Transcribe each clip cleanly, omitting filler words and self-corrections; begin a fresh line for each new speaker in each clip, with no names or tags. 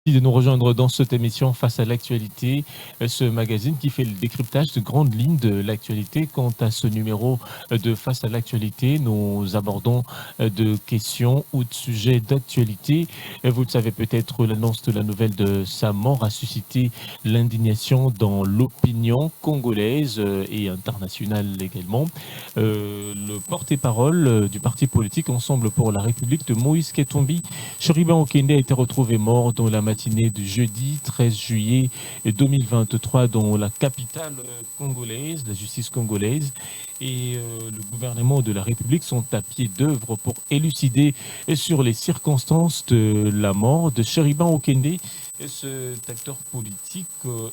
De nous rejoindre dans cette émission Face à l'actualité, ce magazine qui fait le décryptage de grandes lignes de l'actualité. Quant à ce numéro de Face à l'actualité, nous abordons de questions ou de sujets d'actualité. Vous le savez peut-être, l'annonce de la nouvelle de sa mort a suscité l'indignation dans l'opinion congolaise et internationale également. Le porte-parole du parti politique Ensemble pour la République de Moïse Katumbi, Cheriban Okende, a été retrouvé mort dans la matinée du jeudi 13 juillet 2023 dans la capitale congolaise, la justice congolaise. Et le gouvernement de la République sont à pied d'œuvre pour élucider sur les circonstances de la mort de Cheriban Okende, cet acteur politique.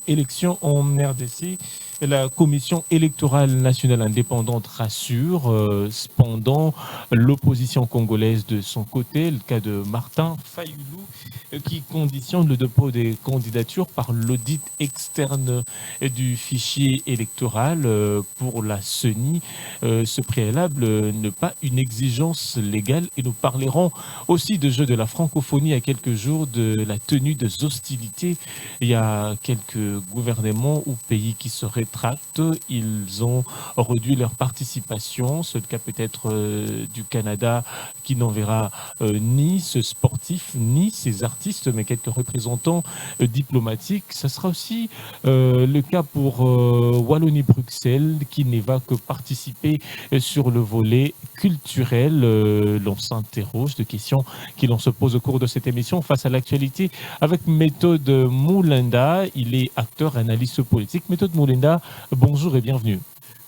Élection en RDC. La commission électorale nationale indépendante rassure. Cependant, l'opposition congolaise de son côté, le cas de Martin Fayoulou, qui conditionne le dépôt des candidatures par l'audit externe du fichier électoral pour la CENI. Ce préalable n'est pas une exigence légale, et nous parlerons aussi de jeu de la francophonie à quelques jours de la tenue des hostilités. Il y a quelques gouvernements ou pays qui se rétractent. Ils ont réduit leur participation. C'est le cas peut-être du Canada, qui n'enverra ni ce sportif, ni ces artistes, mais quelques représentants diplomatiques. Ça sera aussi le cas pour Wallonie-Bruxelles, qui ne va que participer sur le volet culturel. L'on s'interroge de questions qui l'on se pose au cours de cette émission Face à l'actualité avec Méthode Moulenda. Il est acteur, analyste politique. Méthode Moulenda, bonjour et bienvenue.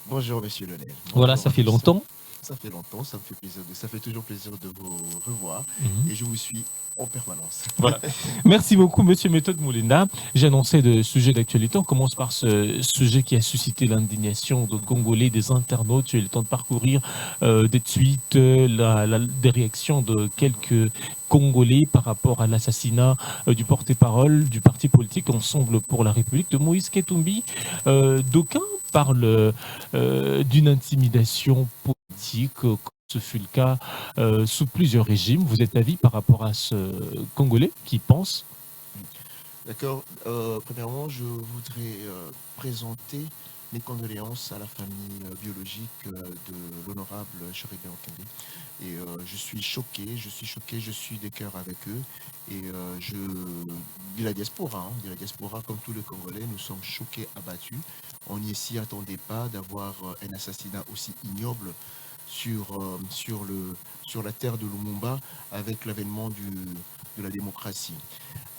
Bonjour Monsieur Lionel.
Voilà, ça fait longtemps.
Ça fait longtemps, ça me fait plaisir, ça fait toujours plaisir de vous revoir et je vous suis en permanence.
Voilà. Merci beaucoup, Monsieur Méthode Moulenda. J'ai annoncé de sujets d'actualité. On commence par ce sujet qui a suscité l'indignation de Congolais, des internautes. J'ai eu le temps de parcourir des tweets, des réactions de quelques Congolais par rapport à l'assassinat du porte-parole du parti politique Ensemble pour la République de Moïse Katumbi. D'aucuns parlent d'une intimidation politique, comme ce fut le cas sous plusieurs régimes. Vous êtes d'avis par rapport à ce Congolais qui pense?
D'accord. Premièrement, je voudrais présenter mes condoléances à la famille biologique de l'honorable Cheriban Okende. Et je suis choqué, je suis de cœur avec eux. Et de la diaspora, comme tous les Congolais, nous sommes choqués, abattus. On n'y s'y attendait pas d'avoir un assassinat aussi ignoble sur la terre de Lumumba avec l'avènement de la démocratie.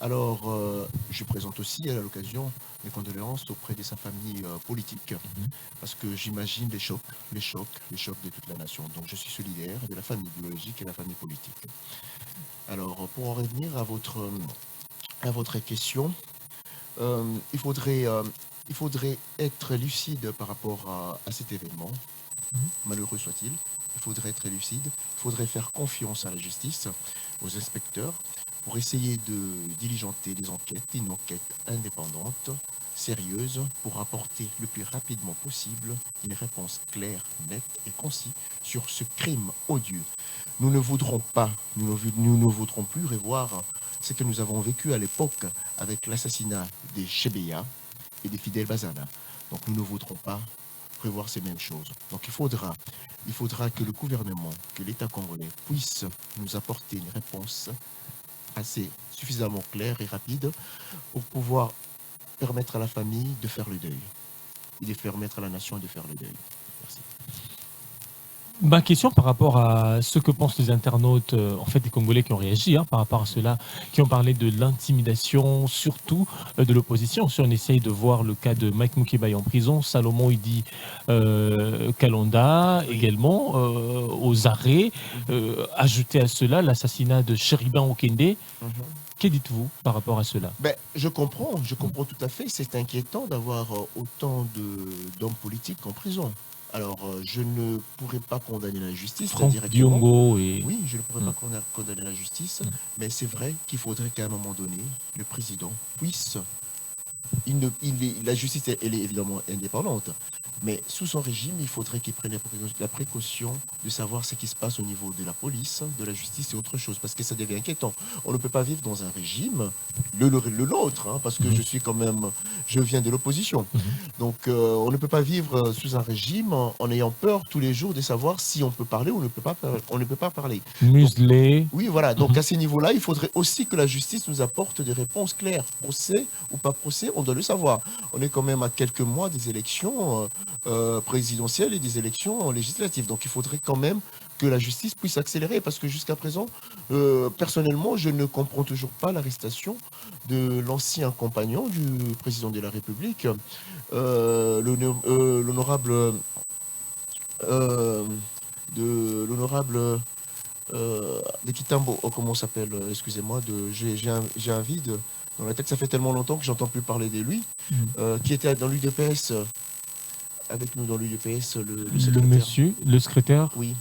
Alors, je présente aussi à l'occasion mes condoléances auprès de sa famille politique, parce que j'imagine les chocs de toute la nation. Donc, je suis solidaire de la famille biologique et de la famille politique. Alors, pour en revenir à votre question, il faudrait être lucide par rapport à cet événement, malheureux soit-il. Il faudrait être lucide, il faudrait faire confiance à la justice, aux inspecteurs, pour essayer de diligenter une enquête indépendante, sérieuse, pour apporter le plus rapidement possible une réponse claire, nette et concise sur ce crime odieux. Nous ne voudrons pas, nous ne voudrons plus revoir ce que nous avons vécu à l'époque avec l'assassinat des Chebeya et des Fidel Bazana. Donc nous ne voudrons pas revoir ces mêmes choses. Donc il faudra que le gouvernement, que l'État congolais puisse nous apporter une réponse assez suffisamment claire et rapide pour pouvoir permettre à la famille de faire le deuil et de permettre à la nation de faire le deuil. Merci.
Ma question par rapport à ce que pensent les internautes, en fait des Congolais qui ont réagi par rapport à cela, qui ont parlé de l'intimidation, surtout de l'opposition. Si on essaye de voir le cas de Mike Mukebai en prison, Salomon Idi Kalonda également aux arrêts, ajouté à cela l'assassinat de Cheriban Okende. Que dites-vous par rapport à cela?
Je comprends tout à fait. C'est inquiétant d'avoir autant d'hommes politiques en prison. Alors, je ne pourrais pas condamner la justice directement. Oui, je ne pourrais pas condamner la justice, mais c'est vrai qu'il faudrait qu'à un moment donné, le président puisse... la justice, elle est évidemment indépendante, Mais sous son régime, il faudrait qu'il prenne la précaution de savoir ce qui se passe au niveau de la police, de la justice et autre chose, parce que ça devient inquiétant. On ne peut pas vivre dans un régime, le nôtre, hein, parce que je viens de l'opposition. Donc on ne peut pas vivre sous un régime en ayant peur tous les jours de savoir si on peut parler ou on ne peut pas parler.
Muselé.
Oui, voilà. Donc à ce niveau-là, il faudrait aussi que la justice nous apporte des réponses claires. Procès ou pas procès, on doit le savoir. On est quand même à quelques mois des élections présidentielles et des élections législatives. Donc il faudrait quand même que la justice puisse accélérer, parce que jusqu'à présent, personnellement, je ne comprends toujours pas l'arrestation de l'ancien compagnon du président de la République, l'honorable de Kitambo, comment ça s'appelle, excusez-moi, j'ai un vide dans la tête, ça fait tellement longtemps que j'entends plus parler de lui, qui était dans l'UDPS, avec nous dans l'UDPS, le secrétaire.
monsieur, le secrétaire.
Oui.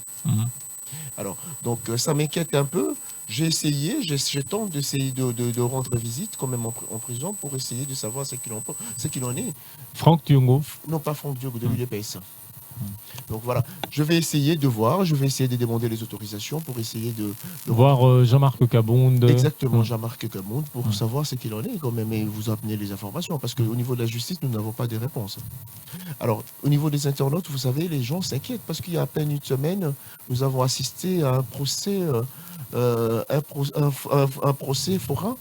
Alors, donc ça m'inquiète un peu. J'ai essayé, je tente d'essayer de rendre visite quand même en prison pour essayer de savoir ce qu'il en est.
Franck Diongo.
Non, pas Franck Diongo, de l'UDPS. Donc voilà, je vais essayer de voir, je vais essayer de demander les autorisations pour essayer de
voir Jean-Marc Cabonde.
Exactement, Jean-Marc Cabonde, pour savoir ce qu'il en est quand même et vous amener les informations, parce qu'au niveau de la justice, nous n'avons pas de réponses. Alors, au niveau des internautes, vous savez, les gens s'inquiètent parce qu'il y a à peine une semaine, nous avons assisté à un procès, un procès forain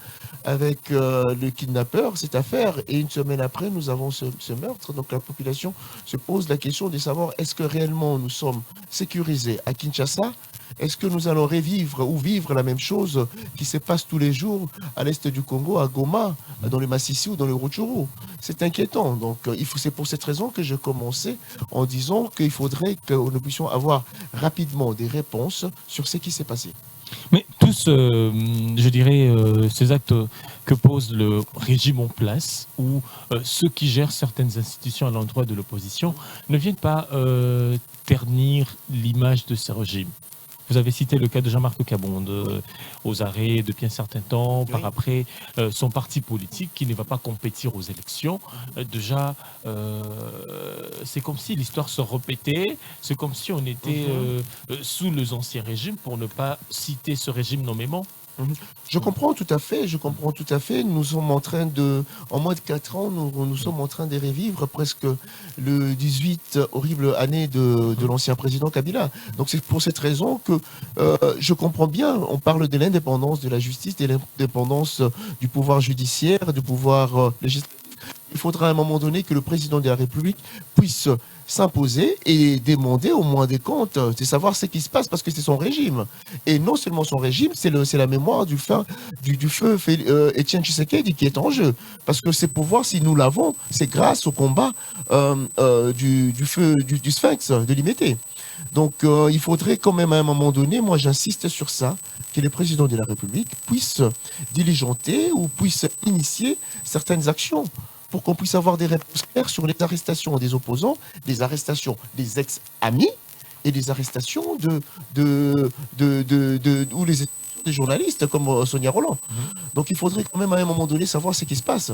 avec le kidnappeur, cette affaire, et une semaine après, nous avons ce meurtre. Donc la population se pose la question de savoir, est-ce que réellement nous sommes sécurisés à Kinshasa? Est-ce que nous allons revivre ou vivre la même chose qui se passe tous les jours à l'est du Congo, à Goma, dans le Massissi ou dans le Rutshuru? C'est inquiétant. Donc c'est pour cette raison que je commençais en disant qu'il faudrait que nous puissions avoir rapidement des réponses sur ce qui s'est passé.
Mais tous, je dirais, ces actes que pose le régime en place, ou ceux qui gèrent certaines institutions à l'endroit de l'opposition, ne viennent pas ternir l'image de ces régimes. Vous avez cité le cas de Jean-Marc Cabonde, aux arrêts depuis un certain temps, par après son parti politique qui ne va pas compétir aux élections. Déjà, c'est comme si l'histoire se répétait, c'est comme si on était sous les anciens régimes, pour ne pas citer ce régime nommément.
Je comprends tout à fait, Nous sommes en train en moins de 4 ans, nous sommes en train de revivre presque le 18 horrible année de l'ancien président Kabila. Donc c'est pour cette raison que je comprends bien, on parle de l'indépendance de la justice, de l'indépendance du pouvoir judiciaire, du pouvoir législatif. Il faudra à un moment donné que le président de la République puisse s'imposer et demander au moins des comptes, de savoir ce qui se passe, parce que c'est son régime. Et non seulement son régime, c'est la mémoire du feu Étienne Tshisekedi qui est en jeu. Parce que ces pouvoirs, si nous l'avons, c'est grâce au combat du Sphinx, de Limété. Donc il faudrait quand même à un moment donné, moi j'insiste sur ça, que le président de la République puisse diligenter ou puisse initier certaines actions, pour qu'on puisse avoir des réponses claires sur les arrestations des opposants, des arrestations des ex-amis et des arrestations ou des journalistes comme Sonia Roland. Donc il faudrait quand même à un moment donné savoir ce qui se passe.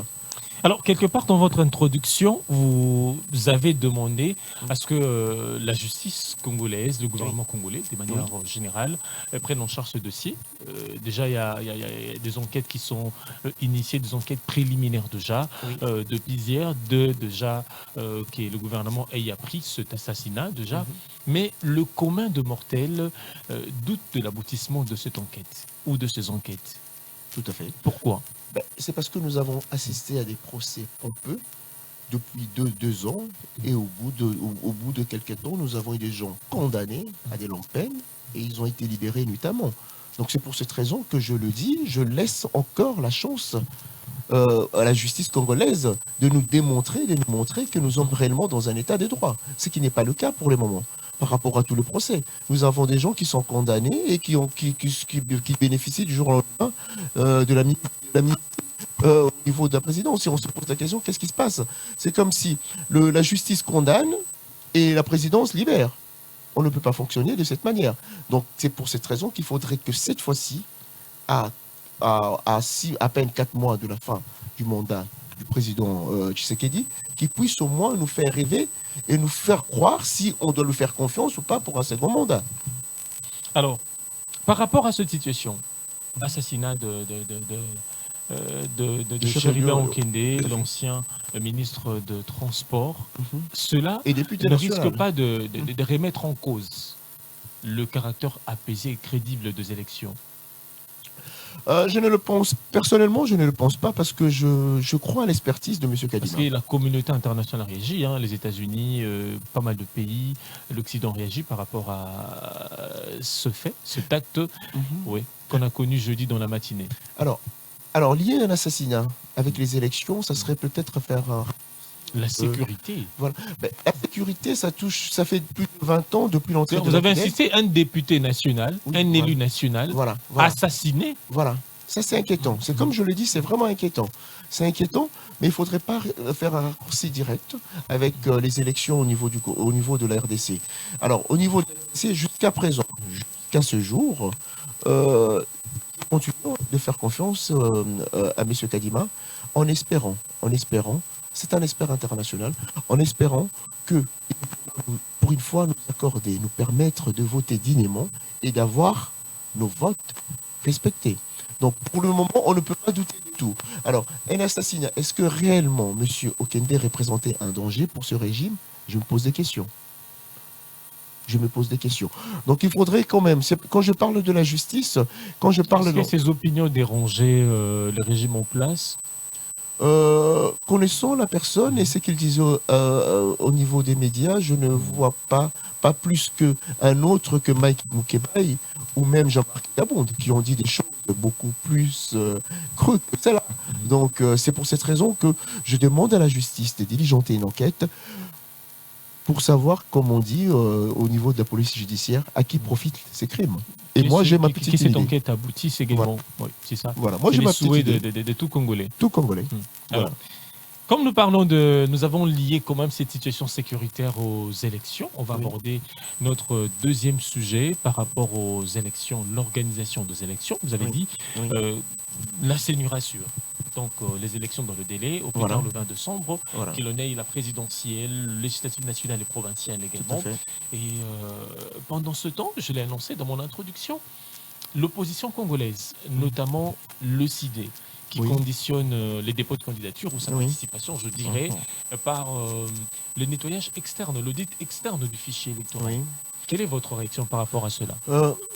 Alors, quelque part dans votre introduction, vous avez demandé à ce que la justice congolaise, le gouvernement congolais, de manière générale, prenne en charge ce dossier. Déjà, il y a des enquêtes qui sont initiées, des enquêtes préliminaires déjà, depuis hier, que le gouvernement ait appris cet assassinat déjà. Mais le commun de mortels doute de l'aboutissement de cette enquête ou de ces enquêtes.
Tout à fait.
Pourquoi ?
C'est parce que nous avons assisté à des procès pompeux depuis deux ans, et au bout de quelques temps, nous avons eu des gens condamnés à des longues peines et ils ont été libérés nuitamment. Donc c'est pour cette raison que je le dis, je laisse encore la chance à la justice congolaise de nous montrer que nous sommes réellement dans un état de droit, ce qui n'est pas le cas pour le moment. Par rapport à tout le procès, nous avons des gens qui sont condamnés et qui bénéficient du jour au lendemain de la au niveau de la présidence. Et on se pose la question, qu'est-ce qui se passe? C'est comme si la justice condamne et la présidence libère. On ne peut pas fonctionner de cette manière. Donc c'est pour cette raison qu'il faudrait que cette fois-ci, à peine 4 mois de la fin du mandat du président Tshisekedi, qui puisse au moins nous faire rêver et nous faire croire si on doit lui faire confiance ou pas pour un second mandat.
Alors, par rapport à cette situation, assassinat de Chérubin Okende, l'ancien ministre de Transport, cela
et député
ne
national.
risque pas de remettre en cause le caractère apaisé et crédible des élections?
Je ne le pense, personnellement, je ne le pense pas parce que je crois à l'expertise de M. Kadima.
Parce que la communauté internationale réagit, hein, les États-Unis, pas mal de pays, l'Occident réagit par rapport à ce fait, cet acte oui, qu'on a connu jeudi dans la matinée.
Alors, lier un assassinat avec les élections, ça serait peut-être faire
la sécurité.
Voilà. Mais la sécurité, ça fait plus de 20 ans depuis l'entrée de
Vous avez insisté, un député national, un élu national, assassiné.
Voilà. Ça, c'est inquiétant. C'est comme je le dis, c'est vraiment inquiétant. C'est inquiétant, mais il ne faudrait pas faire un raccourci direct avec les élections au niveau de la RDC. Alors, au niveau de la RDC, jusqu'à présent, jusqu'à ce jour, continuons de faire confiance à M. Kadima en espérant, c'est un expert international, en espérant que, pour une fois, nous accorder, nous permettre de voter dignement et d'avoir nos votes respectés. Donc, pour le moment, on ne peut pas douter du tout. Alors, un assassinat, est-ce que réellement M. Okende représentait un danger pour ce régime? Je me pose des questions. Donc, il faudrait quand même, quand je parle de la justice, quand je parle...
Est-ce que ces opinions dérangeaient le régime en place?
Connaissant la personne et ce qu'il disait au niveau des médias, je ne vois pas plus qu'un autre que Mike Moukebaï ou même Jean-Marc Gabonde qui ont dit des choses beaucoup plus creuses que celle-là. Donc c'est pour cette raison que je demande à la justice de diligenter une enquête pour savoir, comme on dit au niveau de la police judiciaire, à qui profitent ces crimes. Et moi, j'ai ma petite idée.
Cette enquête aboutisse également. Oui, c'est ça.
Voilà. Moi, j'ai ma petite idée.
De tout Congolais.
Tout Congolais.
Alors,
voilà.
Comme nous avons lié quand même cette situation sécuritaire aux élections, on va aborder notre deuxième sujet par rapport aux élections, l'organisation des élections. Vous avez dit, la CENI rassure. Donc les élections dans le délai, au plus tard le 20 décembre, qu'il en ait la présidentielle, législative nationale et provinciale également. Et pendant ce temps, je l'ai annoncé dans mon introduction, l'opposition congolaise, notamment le CID, qui conditionne les dépôts de candidature ou sa participation, je dirais, par le nettoyage externe, l'audit externe du fichier électoral. Quelle est votre réaction par rapport à cela?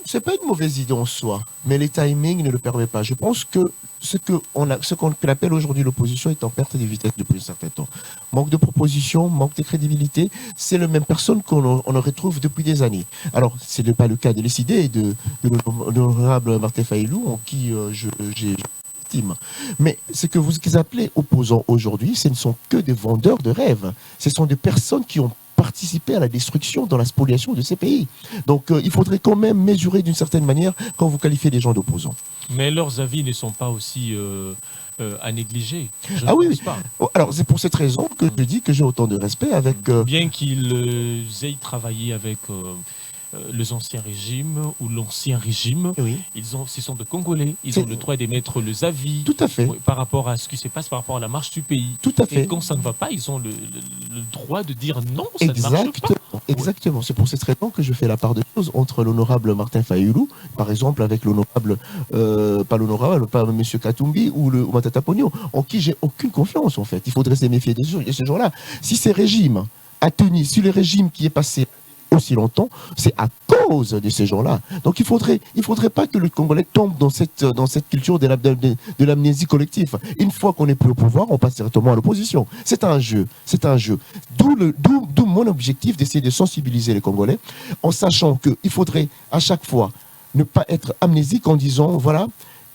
Ce n'est pas une mauvaise idée en soi, mais les timings ne le permettent pas. Je pense que ce qu'on appelle aujourd'hui l'opposition est en perte de vitesse depuis un certain temps. Manque de propositions, manque de crédibilité, c'est la même personne qu'on retrouve depuis des années. Alors, ce n'est pas le cas de l'ECD et de l'honorable Martin Fayulu, en qui j'ai... Mais ce que vous appelez opposants aujourd'hui, ce ne sont que des vendeurs de rêves. Ce sont des personnes qui ont participé à la destruction, dans la spoliation de ces pays. Donc il faudrait quand même mesurer d'une certaine manière quand vous qualifiez des gens d'opposants.
Mais leurs avis ne sont pas aussi à négliger.
Oui. Alors c'est pour cette raison que je dis que j'ai autant de respect avec...
Bien qu'ils aient travaillé avec... les anciens régimes ou l'ancien régime, ce sont de Congolais, ils ont le droit d'émettre les avis.
Tout à fait.
Par rapport à ce qui se passe, par rapport à la marche du pays.
Tout à fait.
Et quand ça ne va pas, ils ont le droit de dire non, ça ne marche pas.
Exactement. C'est pour cette raison que je fais la part de choses entre l'honorable Martin Fayulu, par exemple avec l'honorable, pas M. Katumbi ou le Matata Pogno, en qui j'ai aucune confiance en fait. Il faudrait se méfier de ces gens-là. Si ces régimes si le régime qui est passé aussi longtemps, c'est à cause de ces gens-là. Donc il faudrait pas que le Congolais tombe dans cette culture de l'amnésie collective. Une fois qu'on n'est plus au pouvoir, on passe directement à l'opposition. C'est un jeu. D'où mon objectif d'essayer de sensibiliser les Congolais, en sachant qu'il faudrait à chaque fois ne pas être amnésique en disant, voilà,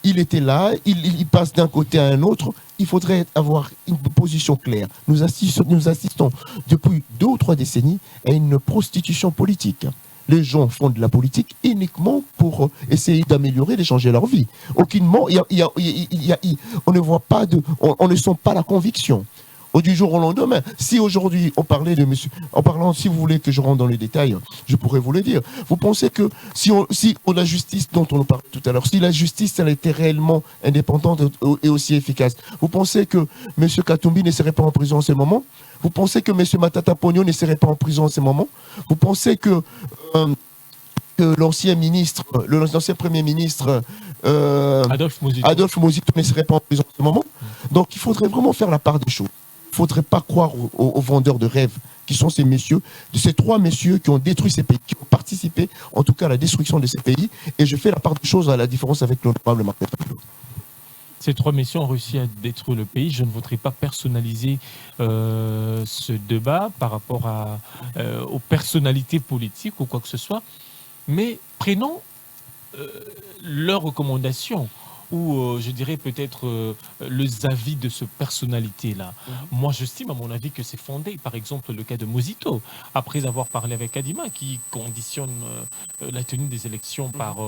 il était là, il passe d'un côté à un autre. Il faudrait avoir une position claire. Nous assistons depuis 2 ou 3 décennies à une prostitution politique. Les gens font de la politique uniquement pour essayer d'améliorer, de changer leur vie. Aucunement, on ne voit pas on ne sent pas la conviction. du jour au lendemain. Si aujourd'hui on parlait de monsieur, en parlant, si vous voulez que je rentre dans les détails, je pourrais vous le dire. Vous pensez que si la justice dont on parlait tout à l'heure, si la justice elle était réellement indépendante et aussi efficace, vous pensez que monsieur Katumbi ne serait pas en prison en ce moment? Vous pensez que monsieur Matata Ponyo ne serait pas en prison en ce moment? Vous pensez que l'ancien ministre, l'ancien premier ministre Adolphe Mozito ne serait pas en prison en ce moment? Donc il faudrait vraiment faire la part des choses. Il ne faudrait pas croire aux vendeurs de rêves qui sont ces messieurs, de ces trois messieurs qui ont détruit ces pays, qui ont participé en tout cas à la destruction de ces pays. Et je fais la part des choses à la différence avec l'honorable Martin Fayulu.
Ces trois messieurs ont réussi à détruire le pays. Je ne voudrais pas personnaliser ce débat par rapport aux personnalités politiques ou quoi que ce soit. Mais prenons leurs recommandations ou je dirais peut-être les avis de ce personnalité-là. Moi, j'estime à mon avis que c'est fondé. Par exemple, le cas de Mozito, après avoir parlé avec Kadima, qui conditionne la tenue des élections par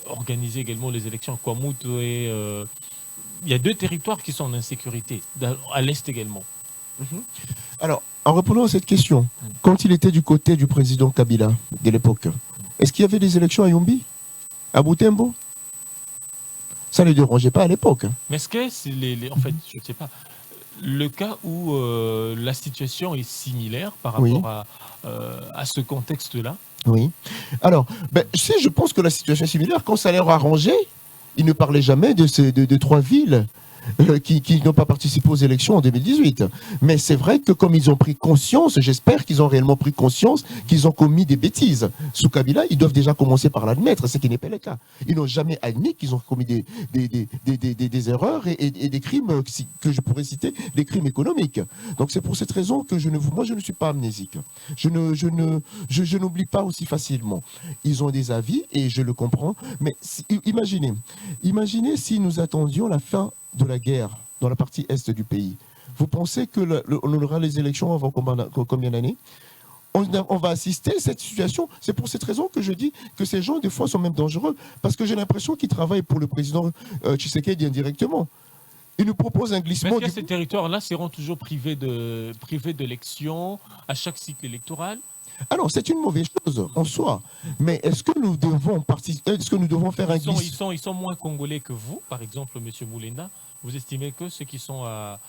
organiser également les élections à Kwamutu et il y a deux territoires qui sont en insécurité, à l'Est également.
Alors, en répondant à cette question, quand il était du côté du président Kabila de l'époque, est-ce qu'il y avait des élections à Yumbi, à Butembo? Ça ne les dérangeait pas à l'époque.
Mais est-ce que c'est en fait, je ne sais pas, le cas où la situation est similaire par rapport à ce contexte-là?
Oui. Alors, si je pense que la situation est similaire, quand ça leur arrangeait, ils ne parlaient jamais de trois villes qui n'ont pas participé aux élections en 2018. Mais c'est vrai que comme ils ont pris conscience, j'espère qu'ils ont réellement pris conscience qu'ils ont commis des bêtises. Sous Kabila, ils doivent déjà commencer par l'admettre, ce qui n'est pas le cas. Ils n'ont jamais admis qu'ils ont commis des erreurs et des crimes que je pourrais citer, des crimes économiques. Donc c'est pour cette raison que moi je ne suis pas amnésique. Je n'oublie pas aussi facilement. Ils ont des avis et je le comprends. Mais imaginez si nous attendions la fin de la guerre dans la partie est du pays. Vous pensez qu'on aura les élections avant combien d'années? On va assister à cette situation. C'est pour cette raison que je dis que ces gens, des fois, sont même dangereux. Parce que j'ai l'impression qu'ils travaillent pour le président Tshisekedi indirectement. Ils nous proposent un glissement.
Mais est-ce que ces territoires-là seront toujours privés d'élections à chaque cycle électoral?
Alors, c'est une mauvaise chose en soi. Mais est-ce que nous devons faire un glissement?
Ils sont moins congolais que vous, par exemple, M. Moulenda. Vous estimez que ceux qui sont à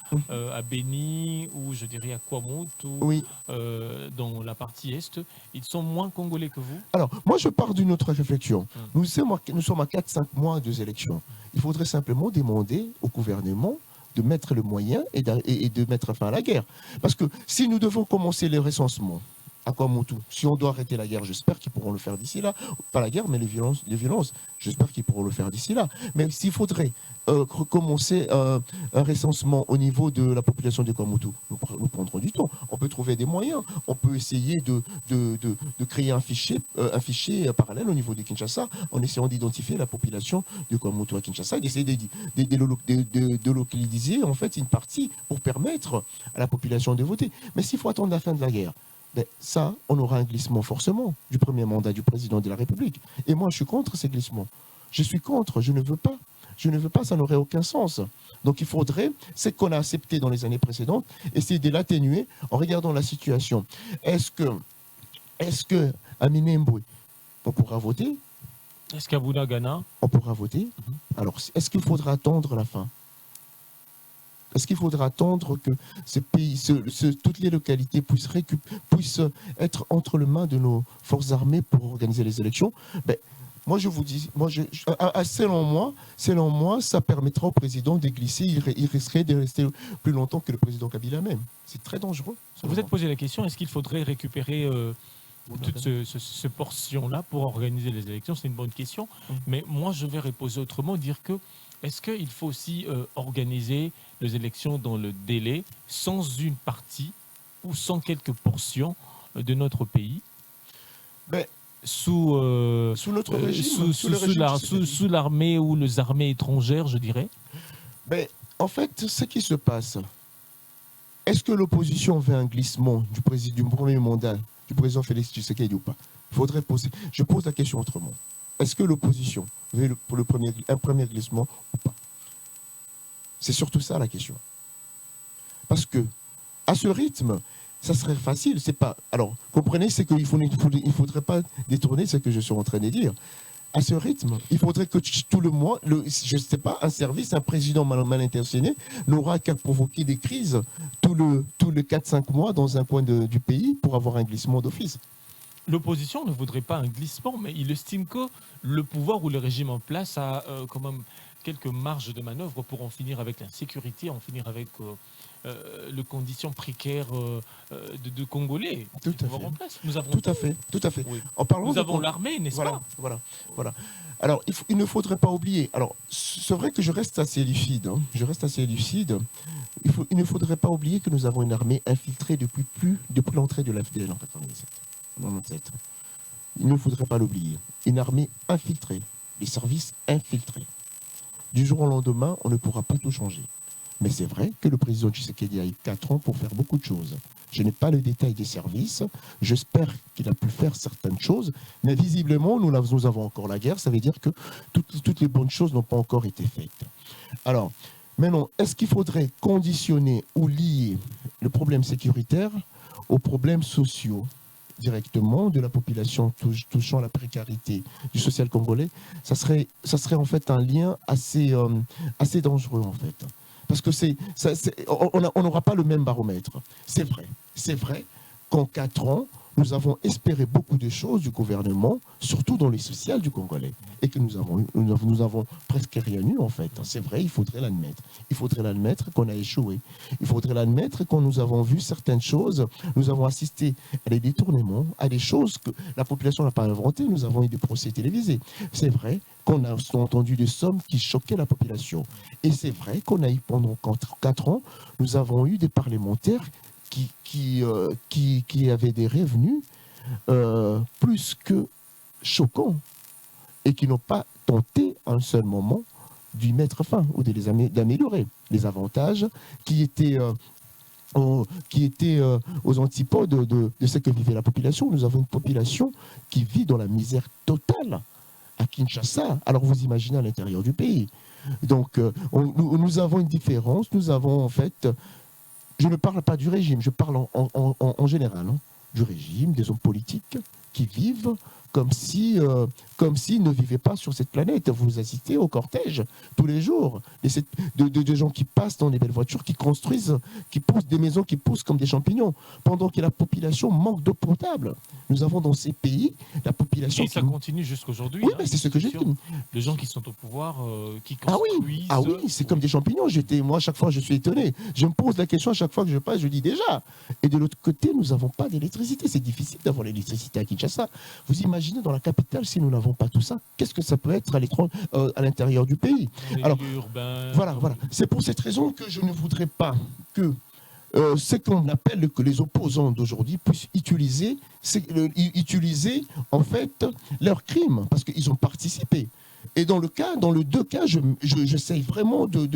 Beni ou je dirais à Kwamutu, dans la partie est, ils sont moins congolais que vous?
Alors, moi, je pars d'une autre réflexion. Nous sommes à 4-5 mois des élections. Il faudrait simplement demander au gouvernement de mettre le moyen et de mettre fin à la guerre. Parce que si nous devons commencer les recensements, à Kwamutu, si on doit arrêter la guerre, j'espère qu'ils pourront le faire d'ici là. Pas la guerre, mais les violences, j'espère qu'ils pourront le faire d'ici là. Mais s'il faudrait commencer un recensement au niveau de la population de Kwamutu, nous prendrons du temps. On peut trouver des moyens. On peut essayer de créer un fichier parallèle au niveau de Kinshasa en essayant d'identifier la population de Kwamutu à Kinshasa et d'essayer de localiser en fait une partie pour permettre à la population de voter. Mais s'il faut attendre la fin de la guerre, ça, on aura un glissement forcément du premier mandat du président de la République. Et moi, je suis contre ces glissements. Je suis contre, je ne veux pas. Je ne veux pas, ça n'aurait aucun sens. Donc il faudrait, c'est qu'on a accepté dans les années précédentes, essayer de l'atténuer en regardant la situation. Est-ce que à Minembwe, on pourra voter?
Est-ce qu'à Bunagana,
on pourra voter? Alors, est-ce qu'il faudra attendre la fin? Est-ce qu'il faudra attendre que ce pays, toutes les localités puissent être entre les mains de nos forces armées pour organiser les élections? Moi, je vous dis, selon moi, ça permettra au président de glisser. Il risquerait de rester plus longtemps que le président Kabila même. C'est très dangereux.
Vous êtes posé la question, est-ce qu'il faudrait récupérer toute ce portion-là pour organiser les élections? C'est une bonne question. Mais moi, je vais reposer autrement, dire que est-ce qu'il faut aussi organiser les élections dans le délai, sans une partie ou sans quelques portions de notre pays, sous notre régime, sous l'armée ou les armées étrangères, je dirais?
En fait, ce qui se passe, est-ce que l'opposition veut un glissement du premier mandat du président Félix Tshisekedi ou pas? Je pose la question autrement. Est-ce que l'opposition veut un premier glissement ou pas? C'est surtout ça la question. Parce que, à ce rythme, ça serait facile. C'est pas. Alors, comprenez, c'est qu'il il faudrait pas détourner ce que je suis en train de dire. À ce rythme, il faudrait que tout le mois, je ne sais pas, un service, un président mal intentionné n'aura qu'à provoquer des crises tous les 4-5 mois dans un coin du pays pour avoir un glissement d'office.
L'opposition ne voudrait pas un glissement, mais il estime que le pouvoir ou le régime en place a quand même quelques marges de manœuvre pour en finir avec l'insécurité, en finir avec les conditions précaires de Congolais.
Tout à fait.
En place. Nous avons
tout à fait, tout à fait.
Oui.
En parlant
Nous avons l'armée, n'est-ce
voilà,
pas?
voilà. Alors, il ne faudrait pas oublier. Alors, c'est vrai que je reste assez lucide. Hein, je reste assez lucide. Il ne faudrait pas oublier que nous avons une armée infiltrée depuis l'entrée de la FDL en 97. Il ne faudrait pas l'oublier. Une armée infiltrée, les services infiltrés. Du jour au lendemain, on ne pourra pas tout changer. Mais c'est vrai que le président Tshisekedi a eu 4 ans pour faire beaucoup de choses. Je n'ai pas le détail des services. J'espère qu'il a pu faire certaines choses. Mais visiblement, nous avons encore la guerre. Ça veut dire que toutes les bonnes choses n'ont pas encore été faites. Alors, maintenant, est-ce qu'il faudrait conditionner ou lier le problème sécuritaire aux problèmes sociaux directement de la population touchant la précarité du social congolais? Ça serait en fait un lien assez dangereux en fait. Parce que on n'aura pas le même baromètre. C'est vrai qu'en 4 ans, nous avons espéré beaucoup de choses du gouvernement, surtout dans les sociales du Congolais, et que nous avons presque rien eu en fait. C'est vrai, il faudrait l'admettre. Il faudrait l'admettre qu'on a échoué. Il faudrait l'admettre quand nous avons vu certaines choses, nous avons assisté à des détournements, à des choses que la population n'a pas inventées. Nous avons eu des procès télévisés. C'est vrai qu'on a entendu des sommes qui choquaient la population. Et c'est vrai qu'on a eu pendant 4 ans, nous avons eu des parlementaires qui avaient des revenus plus que choquants et qui n'ont pas tenté à un seul moment d'y mettre fin ou d'améliorer les avantages qui étaient aux antipodes de ce que vivait la population. Nous avons une population qui vit dans la misère totale à Kinshasa. Alors vous imaginez à l'intérieur du pays. Donc nous avons une différence. Nous avons en fait... Je ne parle pas du régime, je parle en général, hein, du régime, des hommes politiques qui vivent comme s'ils ne vivaient pas sur cette planète. Vous assistez au cortège tous les jours, de gens qui passent dans les belles voitures, qui construisent, qui poussent des maisons qui poussent comme des champignons, pendant que la population manque d'eau potable. Nous avons dans ces pays la population...
Et ça continue jusqu'aujourd'hui.
Oui, mais c'est ce que j'ai dit.
Les gens qui sont au pouvoir, qui construisent...
Ah oui, c'est comme des champignons. Moi, à chaque fois, je suis étonné. Je me pose la question à chaque fois que je passe, je dis déjà. Et de l'autre côté, nous n'avons pas d'électricité. C'est difficile d'avoir l'électricité à Kinshasa. Vous imaginez dans la capitale, si nous n'avons pas tout ça, qu'est-ce que ça peut être à l'intérieur du pays? Alors, voilà. C'est pour cette raison que je ne voudrais pas que ce qu'on appelle que les opposants d'aujourd'hui puissent utiliser en fait leurs crimes, parce qu'ils ont participé. Et dans les deux cas, j'essaye vraiment de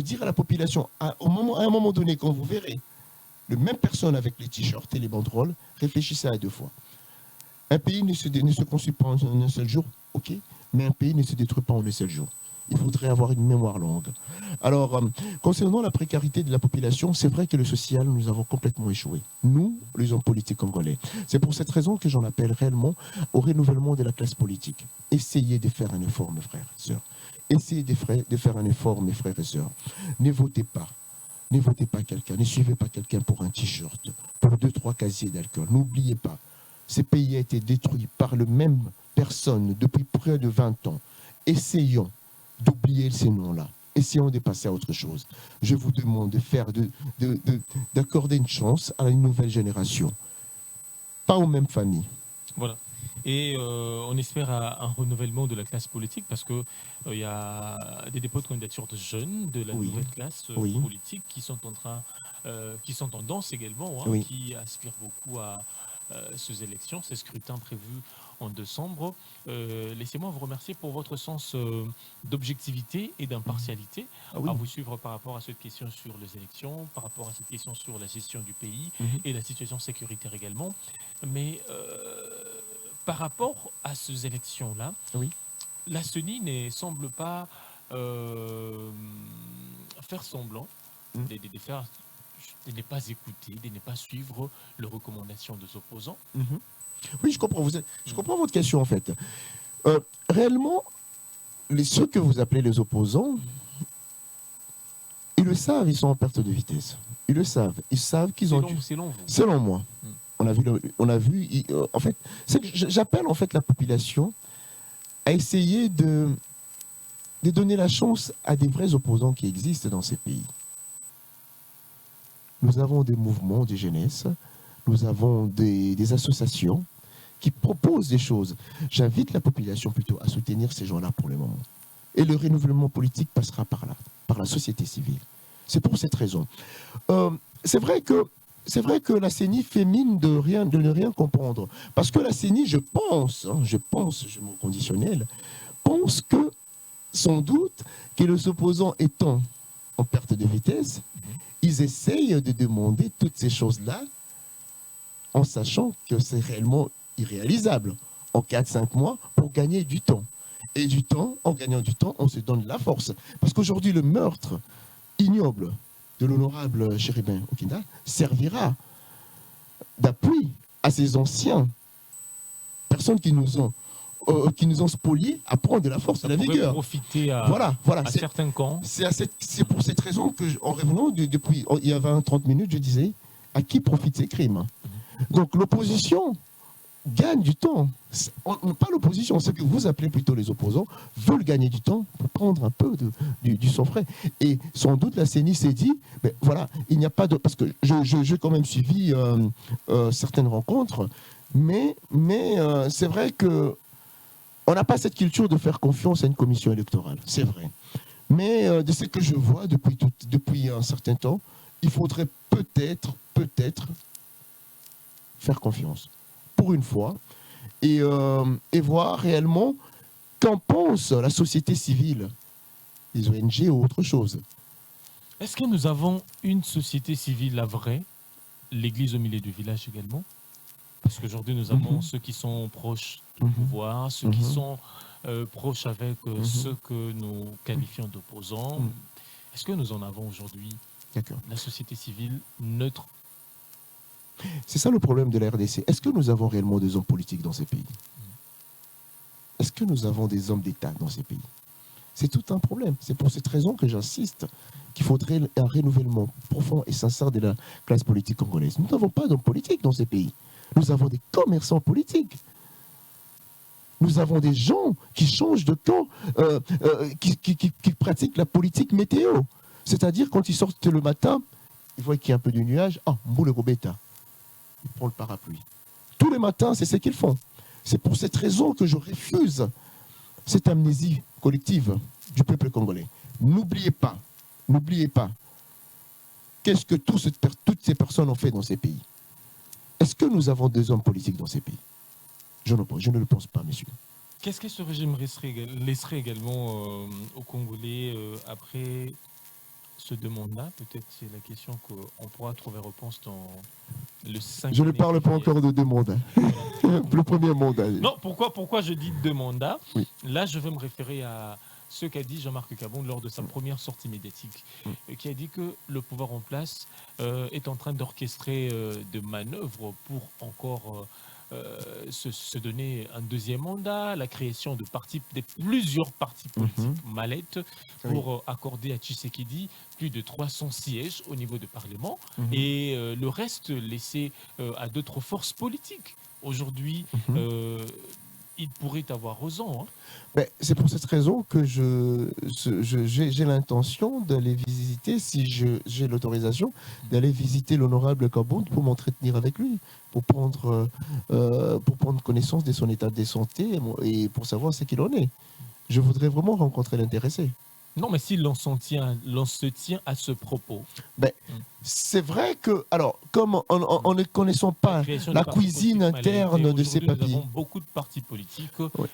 dire à la population, à un moment donné, quand vous verrez les mêmes personnes avec les t-shirts et les banderoles, réfléchissez à 2 fois. Un pays ne se construit pas en un seul jour, ok, mais un pays ne se détruit pas en un seul jour. Il faudrait avoir une mémoire longue. Alors, concernant la précarité de la population, c'est vrai que le social, nous avons complètement échoué. Nous, les hommes politiques congolais. C'est pour cette raison que j'en appelle réellement au renouvellement de la classe politique. Essayez de faire un effort, mes frères et sœurs. Essayez de faire un effort, mes frères et sœurs. Ne votez pas. Ne votez pas quelqu'un. Ne suivez pas quelqu'un pour un t-shirt, pour 2-3 casiers d'alcool. N'oubliez pas. Ce pays a été détruit par les mêmes personnes depuis près de 20 ans. Essayons d'oublier ces noms-là. Essayons de passer à autre chose. Je vous demande d'accorder une chance à une nouvelle génération. Pas aux mêmes familles.
Voilà. Et on espère un renouvellement de la classe politique parce qu'il y a des dépôts de candidature de jeunes de la nouvelle classe politique qui sont qui sont en danse également, hein, qui aspirent beaucoup à ces élections, ces scrutins prévus en décembre. Laissez-moi vous remercier pour votre sens d'objectivité et d'impartialité à vous suivre par rapport à cette question sur les élections, par rapport à cette question sur la gestion du pays et la situation sécuritaire également. Mais par rapport à ces élections-là, la CENI ne semble pas faire semblant de faire de ne pas écouter, de ne pas suivre les recommandations des opposants.
Oui, je comprends. Je comprends votre question en fait. Réellement, ceux que vous appelez les opposants, ils le savent, ils sont en perte de vitesse. Ils le savent. Ils savent qu'ils ont dû.
Selon vous.
Selon moi. En fait, j'appelle en fait la population à essayer de donner la chance à des vrais opposants qui existent dans ces pays. Nous avons des mouvements de jeunesse, nous avons des associations qui proposent des choses. J'invite la population plutôt à soutenir ces gens-là pour le moment. Et le renouvellement politique passera par là, par la société civile. C'est pour cette raison. C'est vrai que la CENI fait mine de ne rien comprendre. Parce que la CENI, je pense, je mon conditionnel, pense que, sans doute, que les opposants étant en perte de vitesse, ils essayent de demander toutes ces choses-là en sachant que c'est réellement irréalisable en 4-5 mois pour gagner du temps. Et du temps, en gagnant du temps, on se donne la force. Parce qu'aujourd'hui, le meurtre ignoble de l'honorable Chérubin Okinda servira d'appui à ces anciens personnes qui nous ont spoliés à prendre de la force, de la vigueur.
Profiter à certains camps.
C'est pour cette raison que, en revenant depuis il y a 20-30 minutes, je disais à qui profitent ces crimes. Donc l'opposition gagne du temps. Pas l'opposition, ce que vous appelez plutôt les opposants, veulent gagner du temps pour prendre un peu du sang frais. Et sans doute la CENI s'est dit, mais voilà, il n'y a pas de... Parce que j'ai quand même suivi certaines rencontres, mais c'est vrai que on n'a pas cette culture de faire confiance à une commission électorale, c'est vrai. Mais de ce que je vois depuis un certain temps, il faudrait peut-être faire confiance pour une fois et voir réellement qu'en pense la société civile, les ONG ou autre chose.
Est-ce que nous avons une société civile, la vraie, l'église au milieu du village également? Parce qu'aujourd'hui, nous avons ceux qui sont proches du pouvoir, ceux qui sont proches avec ceux que nous qualifions d'opposants. Est-ce que nous en avons aujourd'hui la société civile neutre?
C'est ça le problème de la RDC. Est-ce que nous avons réellement des hommes politiques dans ces pays? Est-ce que nous avons des hommes d'État dans ces pays? C'est tout un problème. C'est pour cette raison que j'insiste qu'il faudrait un renouvellement profond et sincère de la classe politique congolaise. Nous n'avons pas d'hommes politiques dans ces pays. Nous avons des commerçants politiques. Nous avons des gens qui changent de camp, qui pratiquent la politique météo. C'est-à-dire, quand ils sortent le matin, ils voient qu'il y a un peu de nuage. Ah, Mboule Robeta. Ils prennent le parapluie. Tous les matins, c'est ce qu'ils font. C'est pour cette raison que je refuse cette amnésie collective du peuple congolais. N'oubliez pas, qu'est-ce que toutes ces personnes ont fait dans ces pays. Est-ce que nous avons des hommes politiques dans ces pays? Je ne le pense pas, messieurs.
Qu'est-ce que ce régime laisserait également aux Congolais après ce mandat? Peut-être c'est la question qu'on pourra trouver réponse dans le 5e.
Je ne parle pas encore de 2 mandats. Le premier mandat.
Non, pourquoi je dis 2 mandats?
Oui.
Là, je vais me référer à ce qu'a dit Jean-Marc Kabonde lors de sa première sortie médiatique, qui a dit que le pouvoir en place est en train d'orchestrer des manœuvres pour encore se donner un 2e mandat, la création de plusieurs partis politiques mallettes pour accorder à Tshisekedi plus de 300 sièges au niveau du Parlement et le reste laissé à d'autres forces politiques. Aujourd'hui, il pourrait avoir raison.
C'est pour cette raison que j'ai l'intention d'aller visiter, si j'ai l'autorisation, d'aller visiter l'honorable Kabonde pour m'entretenir avec lui, pour prendre connaissance de son état de santé et pour savoir ce qu'il en est. Je voudrais vraiment rencontrer l'intéressé.
Non, mais si l'on se tient à ce propos.
C'est vrai que, alors, comme en ne connaissant pas la cuisine interne de ces papiers.
Nous avons beaucoup de partis politiques. Oui.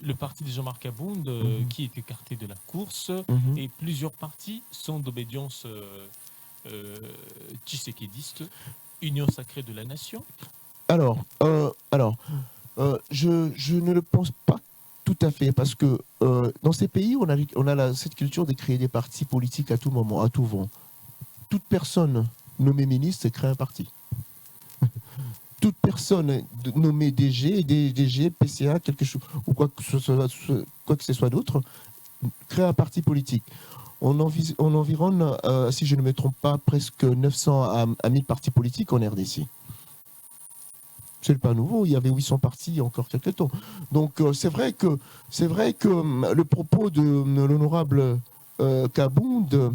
Le parti de Jean-Marc Kabonde qui est écarté de la course et plusieurs partis sont d'obédience tshisekidiste, Union sacrée de la nation.
Alors, je ne le pense pas tout à fait, parce que dans ces pays, on a cette culture de créer des partis politiques à tout moment, à tout vent. Toute personne nommer ministre, crée un parti. Toute personne nommée DG, DG, PCA, quelque chose, ou quoi que ce soit d'autre, crée un parti politique. On environne, si je ne me trompe pas, presque 900 à 1000 partis politiques en RDC. C'est pas nouveau, il y avait 800 partis il y a encore quelques temps. Donc c'est vrai que le propos de l'honorable Kabound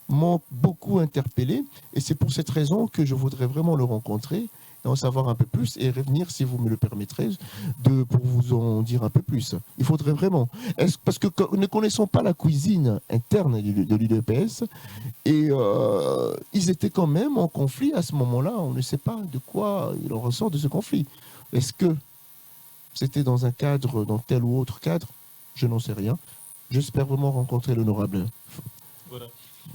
m'ont beaucoup interpellé, et c'est pour cette raison que je voudrais vraiment le rencontrer et en savoir un peu plus et revenir, si vous me le permettrez, pour vous en dire un peu plus. Il faudrait vraiment. Parce que ne connaissons pas la cuisine interne de l'UDPS, et ils étaient quand même en conflit à ce moment-là. On ne sait pas de quoi il en ressort de ce conflit. Est-ce que c'était dans un cadre, dans tel ou autre cadre? Je n'en sais rien. J'espère vraiment rencontrer l'honorable.
Voilà.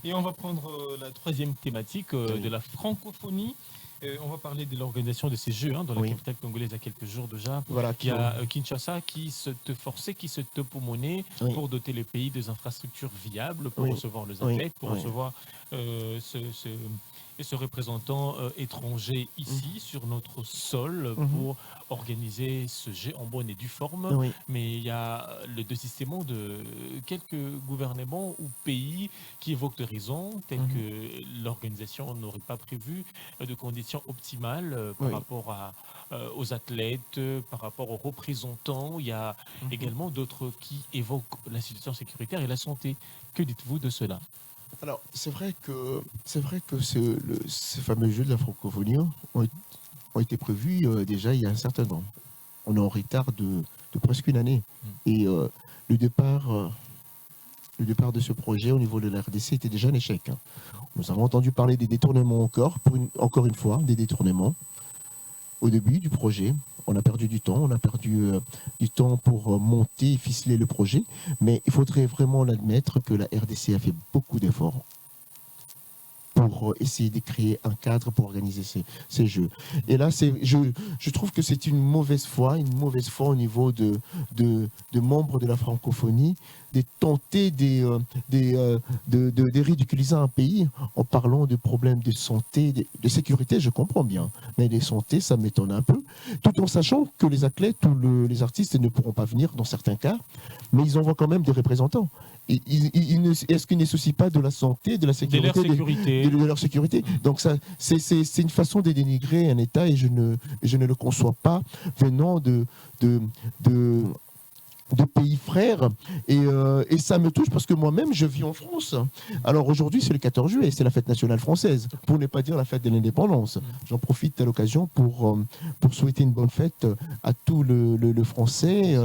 Et on va prendre la troisième thématique de la francophonie. On va parler de l'organisation de ces Jeux dans la capitale congolaise il y a quelques jours déjà.
Voilà,
il y a Kinshasa qui se forçait, qui se topomonnait pour doter le pays des infrastructures viables, pour recevoir les athlètes, pour recevoir ce représentant étranger ici, sur notre sol, pour organiser ce Jeu en bonne et due forme. Mais il y a le désistement de quelques gouvernements ou pays qui évoquent des raisons, telles que l'organisation n'aurait pas prévu de conditions optimales par rapport aux athlètes, par rapport aux représentants. Il y a également d'autres qui évoquent la situation sécuritaire et la santé. Que dites-vous de cela?
Alors, c'est vrai que ces fameux Jeux de la francophonie ont été prévus déjà il y a un certain temps. On est en retard de presque une année. Et le départ de ce projet au niveau de la RDC était déjà un échec. Nous avons entendu parler des détournements encore une fois, des détournements. Au début du projet, on a perdu du temps, du temps pour monter et ficeler le projet, mais il faudrait vraiment l'admettre que la RDC a fait beaucoup d'efforts pour essayer de créer un cadre pour organiser ces Jeux. Et là, je trouve que c'est une mauvaise foi au niveau de membres de la francophonie, de tenter de ridiculiser un pays en parlant de problèmes de santé, de sécurité, je comprends bien, mais de santé, ça m'étonne un peu, tout en sachant que les athlètes ou les artistes ne pourront pas venir dans certains cas, mais ils envoient quand même des représentants. Est-ce qu'ils ne soucient pas de la santé, de la sécurité, de leur sécurité? Donc ça, c'est une façon de dénigrer un État, et je ne le conçois pas venant de pays frères, et ça me touche parce que moi-même je vis en France. Alors aujourd'hui c'est le 14 juillet, c'est la fête nationale française, pour ne pas dire la fête de l'indépendance. J'en profite à l'occasion pour souhaiter une bonne fête à tous le Français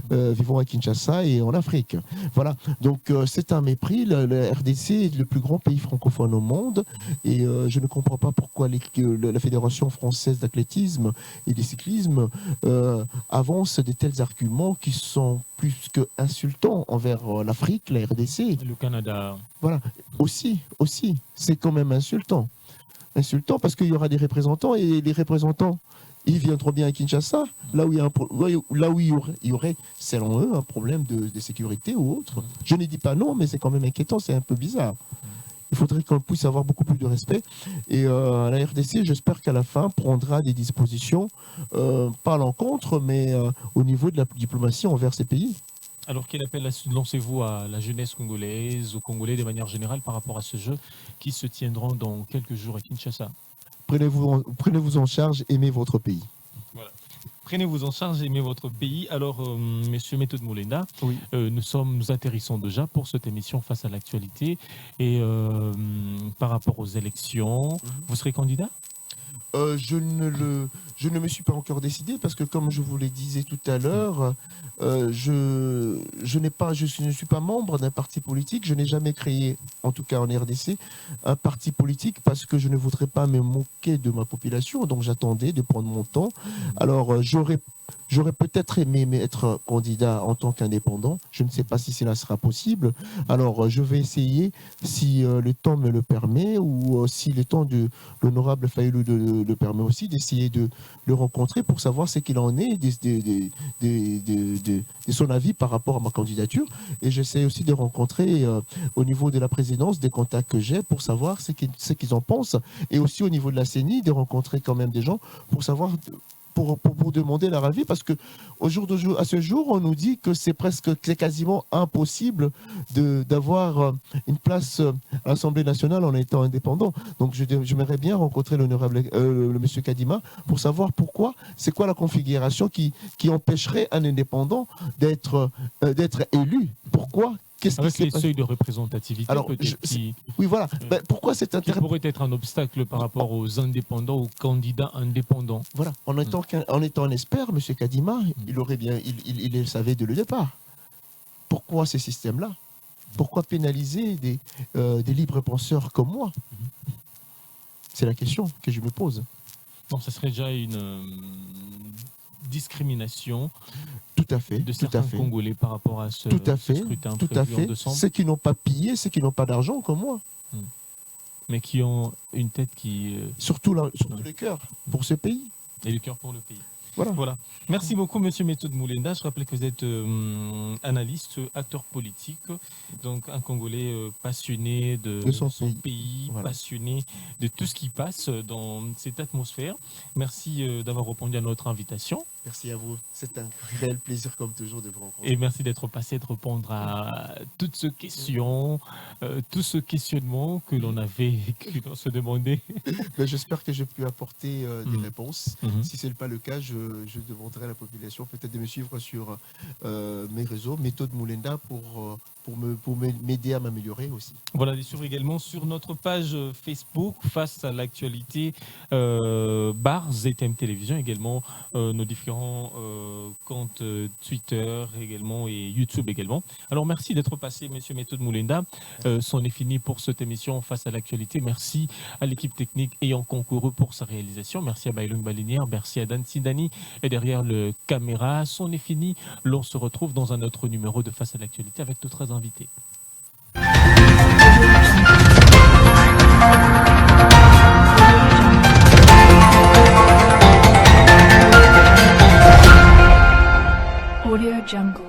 vivant à Kinshasa et en Afrique. Voilà, donc c'est un mépris. La RDC est le plus grand pays francophone au monde, et je ne comprends pas pourquoi la Fédération française d'athlétisme et de cyclisme avance de tels arguments qui sont plus que insultants envers l'Afrique, la RDC.
Le Canada.
Voilà, aussi, c'est quand même insultant. Insultant parce qu'il y aura des représentants, et les représentants, ils viendront bien à Kinshasa, là où il y aurait, selon eux, un problème de sécurité ou autre. Je ne dis pas non, mais c'est quand même inquiétant, c'est un peu bizarre. Il faudrait qu'on puisse avoir beaucoup plus de respect. Et la RDC, j'espère qu'à la fin, prendra des dispositions, pas à l'encontre, mais au niveau de la diplomatie envers ces pays.
Alors, quel appel lancez-vous à la jeunesse congolaise, aux Congolais de manière générale, par rapport à ce jeu qui se tiendra dans quelques jours à Kinshasa?
Prenez-vous en charge, aimez votre pays.
Voilà. Prenez-vous en charge, aimez votre pays. Alors, Monsieur Méthode Moulenda, nous atterrissons déjà pour cette émission Face à l'actualité. Et par rapport aux élections, vous serez candidat?
Je ne me suis pas encore décidé, parce que, comme je vous le disais tout à l'heure, je ne suis pas membre d'un parti politique. Je n'ai jamais créé, en tout cas en RDC, un parti politique, parce que je ne voudrais pas me moquer de ma population. Donc j'attendais de prendre mon temps. Alors j'aurais J'aurais peut-être aimé être candidat en tant qu'indépendant. Je ne sais pas si cela sera possible. Alors, je vais essayer, si le temps me le permet, ou si le temps de l'honorable Fayoulou le permet aussi, d'essayer de le rencontrer pour savoir ce qu'il en est, de son avis par rapport à ma candidature. Et j'essaie aussi de rencontrer au niveau de la présidence des contacts que j'ai pour savoir ce qu'ils en pensent. Et aussi au niveau de la CENI, de rencontrer quand même des gens pour savoir... Pour demander leur avis, parce que à ce jour, on nous dit que c'est quasiment impossible d'avoir une place à l'Assemblée nationale en étant indépendant. Donc, j'aimerais bien rencontrer le monsieur Kadima pour savoir pourquoi, c'est quoi la configuration qui empêcherait un indépendant d'être élu. Pourquoi?
Avec les seuils de représentativité,
alors, oui, voilà. Pourquoi cet intérêt
pourrait être un obstacle par rapport aux indépendants, aux candidats indépendants?
Voilà. En étant un expert, M. Kadima, il le savait dès le départ. Pourquoi ces systèmes-là? Pourquoi pénaliser des libres penseurs comme moi? C'est la question que je me pose.
Bon, ça serait déjà une discrimination
tout à fait,
de certains Congolais par rapport à ce scrutin
tout à fait.
en décembre.
Ceux qui n'ont pas pillé, ceux qui n'ont pas d'argent comme moi.
Mais qui ont une tête qui...
Surtout le cœur pour ce pays.
Et le cœur pour le pays.
Voilà.
Merci beaucoup, Monsieur Méthode Moulenda. Je rappelle que vous êtes analyste, acteur politique, donc un Congolais passionné de son pays, passionné de tout ce qui passe dans cette atmosphère. Merci d'avoir répondu à notre invitation.
Merci à vous. C'est un réel plaisir, comme toujours, de vous rencontrer.
Et merci d'être passé, de répondre à toutes ces questions, tout ce questionnement que l'on avait, que l'on se demandait.
J'espère que j'ai pu apporter des réponses. Si ce n'est pas le cas, je demanderai à la population peut-être de me suivre sur mes réseaux, Méthode Moulenda, pour m'aider à m'améliorer aussi.
Voilà, les suivre également sur notre page Facebook, face à l'actualité, Bar ZTM Télévision, également nos différents comptes Twitter également et YouTube également. Alors merci d'être passé, Monsieur Méthode Moulenda. C'en est fini pour cette émission face à l'actualité. Merci à l'équipe technique ayant concouru pour sa réalisation. Merci à Bailung Balinière, merci à Dan Sidani et derrière le caméra. C'en est fini. L'on se retrouve dans un autre numéro de Face à l'actualité avec d'autres invités.
Audio Jungle.